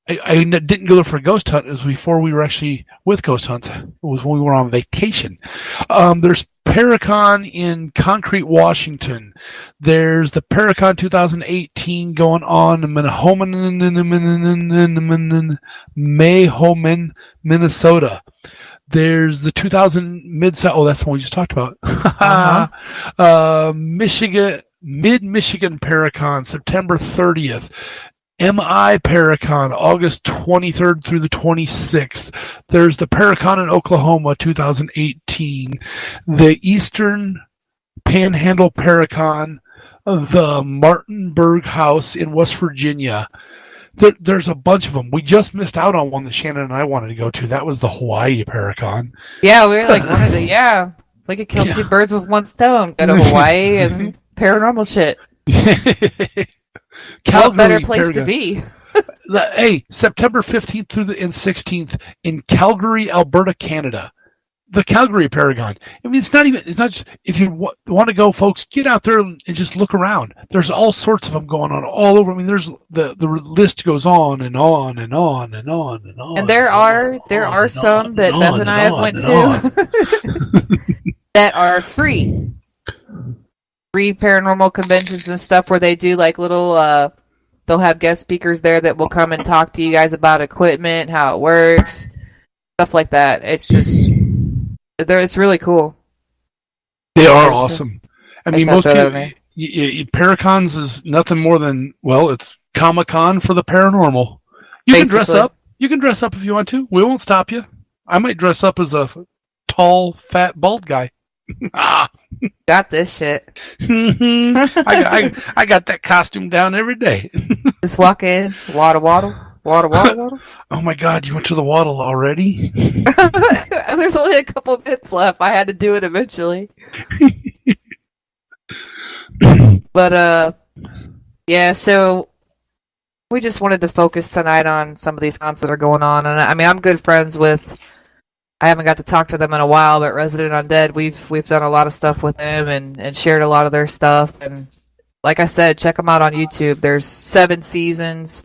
didn't go there for a ghost hunt. It was before we were actually with ghost hunts. It was when we were on vacation. There's Paracon in Concrete, Washington. There's the Paracon 2018 going on in Mahomen, Minnesota. There's the 2000 Mid-South. Oh, that's the one we just talked about. Michigan, Mid-Michigan Paracon, September 30th. MI Paracon, August 23rd through the 26th. There's the Paracon in Oklahoma, 2018. The Eastern Panhandle Paracon, the Martinburg House in West Virginia. There's a bunch of them. We just missed out on one that Shannon and I wanted to go to. That was the Hawaii Paracon. Yeah, we were like, we could kill two birds with one stone. Go to Hawaii and paranormal shit. Calgary, what better place to be? Hey, September 15th through and 16th in Calgary, Alberta, Canada. The Calgary Paragon. I mean, it's not just, if you want to go, folks, get out there and just look around. There's all sorts of them going on all over. I mean, there's the list goes on and on and on and on and on. And there are some that Beth and I have went to that are free. Free paranormal conventions and stuff where they do like little, they'll have guest speakers there that will come and talk to you guys about equipment, how it works, stuff like that. It's just, it's really cool. They are awesome. I mean, most people, Paracons is nothing more than, well, it's Comic-Con for the paranormal. You can dress up. You can dress up if you want to. We won't stop you. I might dress up as a tall, fat, bald guy. Got this shit. I got that costume down every day. Just walk in, waddle. Oh my God, you went to the waddle already? There's only a couple bits left. I had to do it eventually. But yeah, so we just wanted to focus tonight on some of these hunts that are going on. And I mean, I'm good friends with, I haven't got to talk to them in a while, but Resident Undead, we've done a lot of stuff with them and shared a lot of their stuff. And like I said, check them out on YouTube. There's 7 seasons.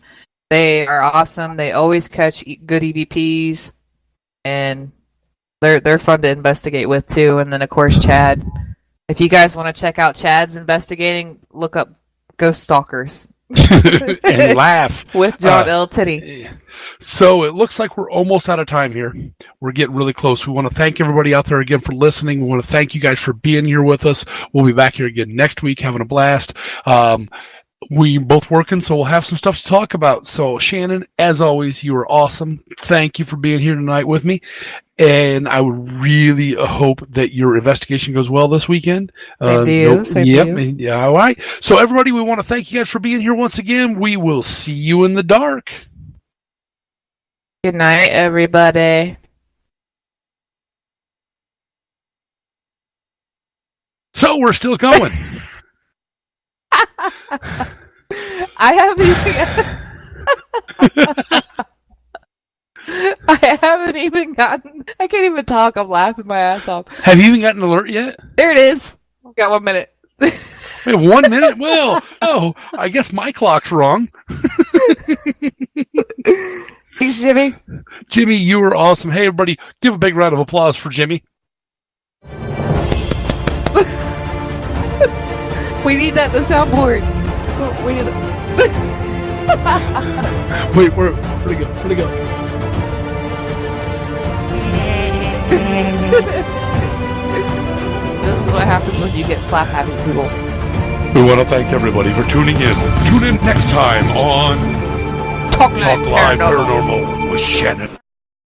They are awesome. They always catch good EVPs, and they're fun to investigate with too. And then of course Chad. If you guys want to check out Chad's investigating, look up Ghost Stalkers. And laugh with John L. Titty. So it looks like we're almost out of time here. We're getting really close. We want to thank everybody out there again for listening. We want to thank you guys for being here with us. We'll be back here again next week having a blast. We both working, so we'll have some stuff to talk about. So Shannon, as always, you are awesome. Thank you for being here tonight with me. And I would really hope that your investigation goes well this weekend. Same to you. Yeah, all right. So everybody, we want to thank you guys for being here once again. We will see you in the dark. Good night, everybody. So we're still going. I haven't even gotten, I can't even talk. I'm laughing my ass off. Have you even gotten an alert yet? There it is. Got 1 minute. Wait, 1 minute? Well, no, I guess my clock's wrong. Thanks, Jimmy. Jimmy, you were awesome. Hey, everybody, give a big round of applause for Jimmy. We need that in the soundboard. We need it. Wait, where'd it go? Where'd it go? This is what happens when you get slap happy people. We want to thank everybody for tuning in. Tune in next time on Talk Live Paranormal with Shannon.